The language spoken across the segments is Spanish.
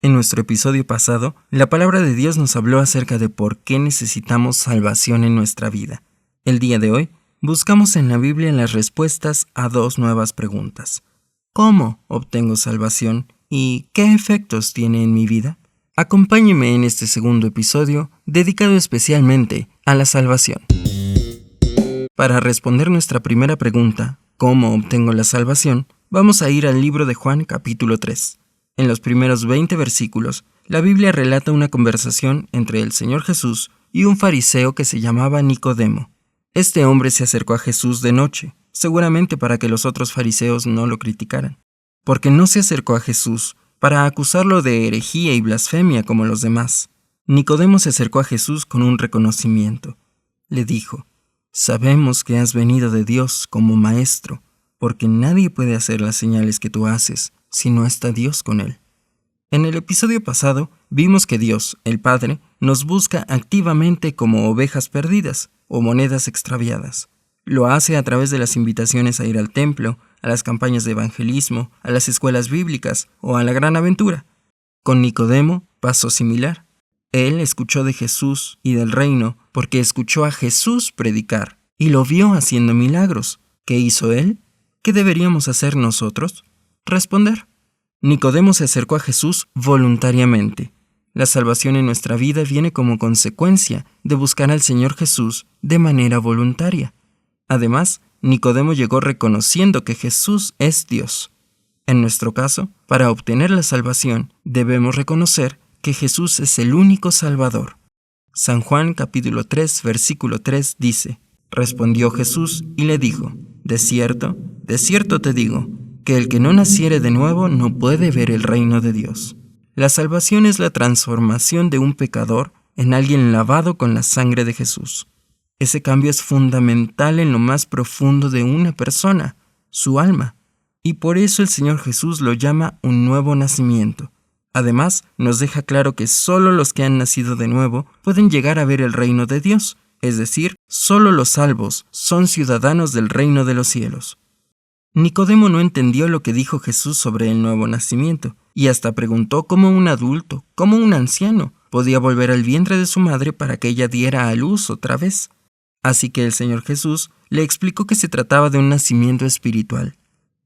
En nuestro episodio pasado, la palabra de Dios nos habló acerca de por qué necesitamos salvación en nuestra vida. El día de hoy, buscamos en la Biblia las respuestas a dos nuevas preguntas. ¿Cómo obtengo salvación y qué efectos tiene en mi vida? Acompáñeme en este segundo episodio dedicado especialmente a la salvación. Para responder nuestra primera pregunta, ¿cómo obtengo la salvación?, vamos a ir al libro de Juan capítulo 3. En los primeros 20 versículos, la Biblia relata una conversación entre el Señor Jesús y un fariseo que se llamaba Nicodemo. Este hombre se acercó a Jesús de noche, seguramente para que los otros fariseos no lo criticaran, porque no se acercó a Jesús para acusarlo de herejía y blasfemia como los demás. Nicodemo se acercó a Jesús con un reconocimiento. Le dijo: «Sabemos que has venido de Dios como maestro, porque nadie puede hacer las señales que tú haces si no está Dios con él». En el episodio pasado vimos que Dios, el Padre, nos busca activamente como ovejas perdidas o monedas extraviadas. Lo hace a través de las invitaciones a ir al templo, a las campañas de evangelismo, a las escuelas bíblicas o a la gran aventura. Con Nicodemo pasó similar. Él escuchó de Jesús y del reino porque escuchó a Jesús predicar y lo vio haciendo milagros. ¿Qué hizo él? ¿Qué deberíamos hacer nosotros? Responder. Nicodemo se acercó a Jesús voluntariamente. La salvación en nuestra vida viene como consecuencia de buscar al Señor Jesús de manera voluntaria. Además, Nicodemo llegó reconociendo que Jesús es Dios. En nuestro caso, para obtener la salvación, debemos reconocer que Jesús es el único Salvador. San Juan capítulo 3, versículo 3 dice: «Respondió Jesús y le dijo: de cierto te digo, que el que no naciere de nuevo no puede ver el reino de Dios». La salvación es la transformación de un pecador en alguien lavado con la sangre de Jesús. Ese cambio es fundamental en lo más profundo de una persona, su alma, y por eso el Señor Jesús lo llama un nuevo nacimiento. Además, nos deja claro que solo los que han nacido de nuevo pueden llegar a ver el reino de Dios, es decir, solo los salvos son ciudadanos del reino de los cielos. Nicodemo no entendió lo que dijo Jesús sobre el nuevo nacimiento, y hasta preguntó cómo un adulto, cómo un anciano, podía volver al vientre de su madre para que ella diera a luz otra vez. Así que el Señor Jesús le explicó que se trataba de un nacimiento espiritual.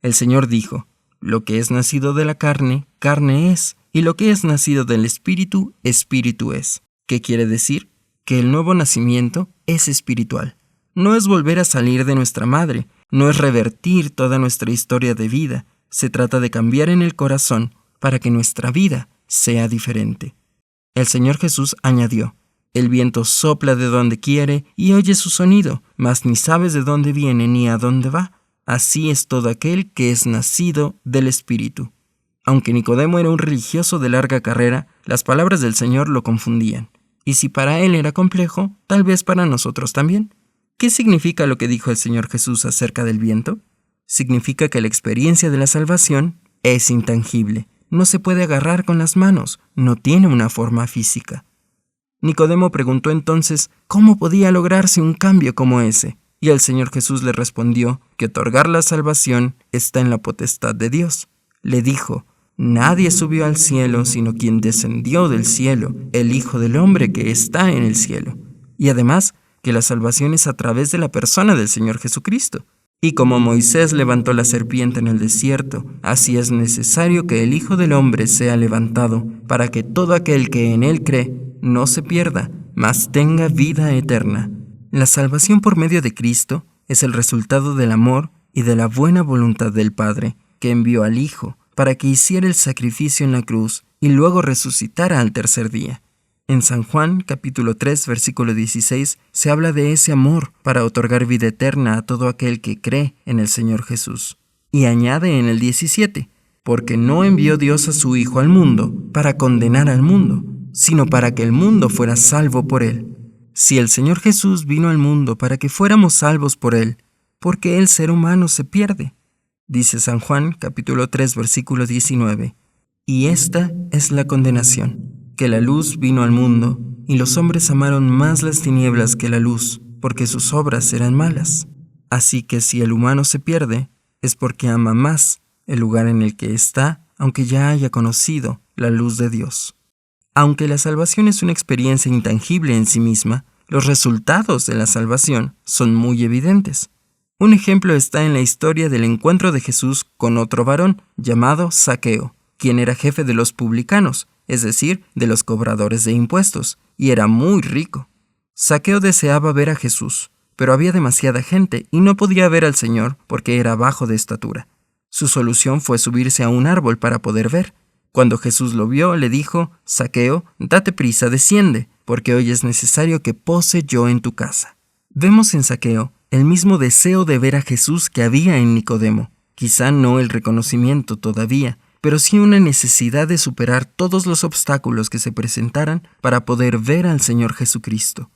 El Señor dijo: «Lo que es nacido de la carne, carne es, y lo que es nacido del Espíritu, Espíritu es». ¿Qué quiere decir? Que el nuevo nacimiento es espiritual. No es volver a salir de nuestra madre, no es revertir toda nuestra historia de vida. Se trata de cambiar en el corazón para que nuestra vida sea diferente. El Señor Jesús añadió: «El viento sopla de donde quiere y oye su sonido, mas ni sabes de dónde viene ni a dónde va. Así es todo aquel que es nacido del Espíritu». Aunque Nicodemo era un religioso de larga carrera, las palabras del Señor lo confundían. Y si para él era complejo, tal vez para nosotros también. ¿Qué significa lo que dijo el Señor Jesús acerca del viento? Significa que la experiencia de la salvación es intangible. No se puede agarrar con las manos, no tiene una forma física. Nicodemo preguntó entonces cómo podía lograrse un cambio como ese, y el Señor Jesús le respondió que otorgar la salvación está en la potestad de Dios. Le dijo: «Nadie subió al cielo sino quien descendió del cielo, el Hijo del Hombre que está en el cielo». Y además, que la salvación es a través de la persona del Señor Jesucristo. Y como Moisés levantó la serpiente en el desierto, así es necesario que el Hijo del Hombre sea levantado, para que todo aquel que en él cree no se pierda, mas tenga vida eterna. La salvación por medio de Cristo es el resultado del amor y de la buena voluntad del Padre, que envió al Hijo para que hiciera el sacrificio en la cruz y luego resucitara al tercer día. En San Juan, capítulo 3, versículo 16, se habla de ese amor para otorgar vida eterna a todo aquel que cree en el Señor Jesús. Y añade en el 17, «Porque no envió Dios a su Hijo al mundo para condenar al mundo, sino para que el mundo fuera salvo por él». Si el Señor Jesús vino al mundo para que fuéramos salvos por él, ¿por qué el ser humano se pierde? Dice San Juan, capítulo 3, versículo 19, «Y esta es la condenación, que la luz vino al mundo, y los hombres amaron más las tinieblas que la luz, porque sus obras eran malas. Así que si el humano se pierde, es porque ama más el lugar en el que está, aunque ya haya conocido la luz de Dios. Aunque la salvación es una experiencia intangible en sí misma, los resultados de la salvación son muy evidentes. Un ejemplo está en la historia del encuentro de Jesús con otro varón llamado Zaqueo, quien era jefe de los publicanos, es decir, de los cobradores de impuestos, y era muy rico. Zaqueo deseaba ver a Jesús, pero había demasiada gente y no podía ver al Señor porque era bajo de estatura. Su solución fue subirse a un árbol para poder ver. Cuando Jesús lo vio, le dijo: Zaqueo, date prisa, desciende, porque hoy es necesario que pose yo en tu casa. Vemos en Zaqueo el mismo deseo de ver a Jesús que había en Nicodemo. Quizá no el reconocimiento todavía, pero sí una necesidad de superar todos los obstáculos que se presentaran para poder ver al Señor Jesucristo.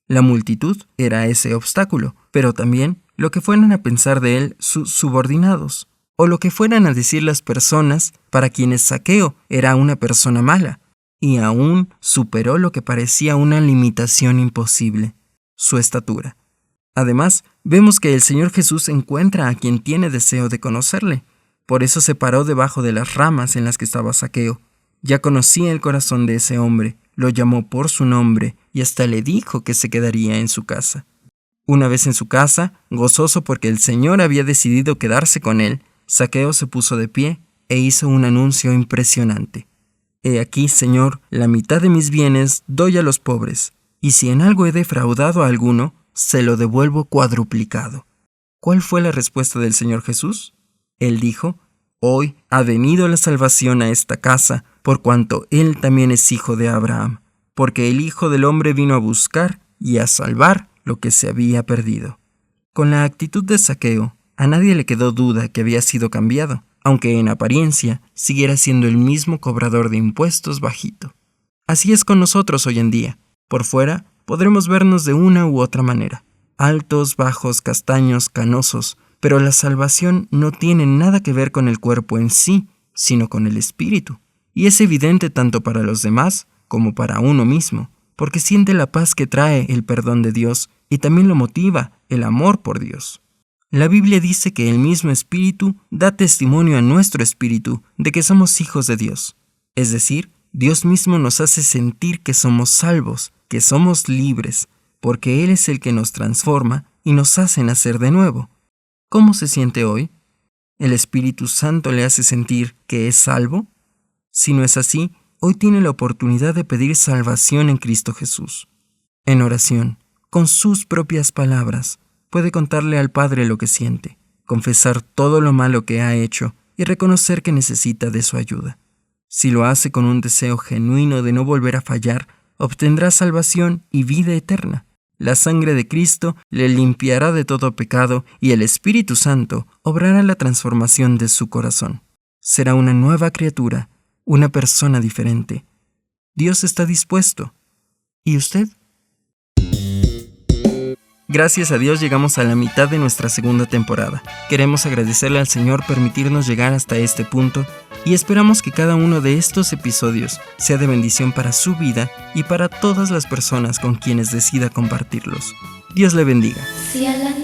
La multitud era ese obstáculo, pero también lo que fueran a pensar de él sus subordinados, o lo que fueran a decir las personas para quienes Zaqueo era una persona mala, y aún superó lo que parecía una limitación imposible: su estatura. Además, vemos que el Señor Jesús encuentra a quien tiene deseo de conocerle. Por eso se paró debajo de las ramas en las que estaba Zaqueo. Ya conocía el corazón de ese hombre, lo llamó por su nombre y hasta le dijo que se quedaría en su casa. Una vez en su casa, gozoso porque el Señor había decidido quedarse con él, Zaqueo se puso de pie e hizo un anuncio impresionante: He aquí, Señor, la mitad de mis bienes doy a los pobres, y si en algo he defraudado a alguno, se lo devuelvo cuadruplicado. ¿Cuál fue la respuesta del Señor Jesús? Él dijo: Hoy ha venido la salvación a esta casa, por cuanto él también es hijo de Abraham, porque el Hijo del Hombre vino a buscar y a salvar lo que se había perdido. Con la actitud de Zaqueo, a nadie le quedó duda que había sido cambiado, aunque en apariencia siguiera siendo el mismo cobrador de impuestos bajito. Así es con nosotros hoy en día. Por fuera podremos vernos de una u otra manera: altos, bajos, castaños, canosos, pero la salvación no tiene nada que ver con el cuerpo en sí, sino con el espíritu. Y es evidente tanto para los demás como para uno mismo, porque siente la paz que trae el perdón de Dios y también lo motiva el amor por Dios. La Biblia dice que el mismo Espíritu da testimonio a nuestro espíritu de que somos hijos de Dios. Es decir, Dios mismo nos hace sentir que somos salvos, que somos libres, porque Él es el que nos transforma y nos hace nacer de nuevo. ¿Cómo se siente hoy? ¿El Espíritu Santo le hace sentir que es salvo? Si no es así, hoy tiene la oportunidad de pedir salvación en Cristo Jesús. En oración, con sus propias palabras, puede contarle al Padre lo que siente, confesar todo lo malo que ha hecho y reconocer que necesita de su ayuda. Si lo hace con un deseo genuino de no volver a fallar, obtendrá salvación y vida eterna. La sangre de Cristo le limpiará de todo pecado y el Espíritu Santo obrará la transformación de su corazón. Será una nueva criatura, una persona diferente. Dios está dispuesto. ¿Y usted? Gracias a Dios llegamos a la mitad de nuestra segunda temporada. Queremos agradecerle al Señor permitirnos llegar hasta este punto y esperamos que cada uno de estos episodios sea de bendición para su vida y para todas las personas con quienes decida compartirlos. Dios le bendiga. Si a la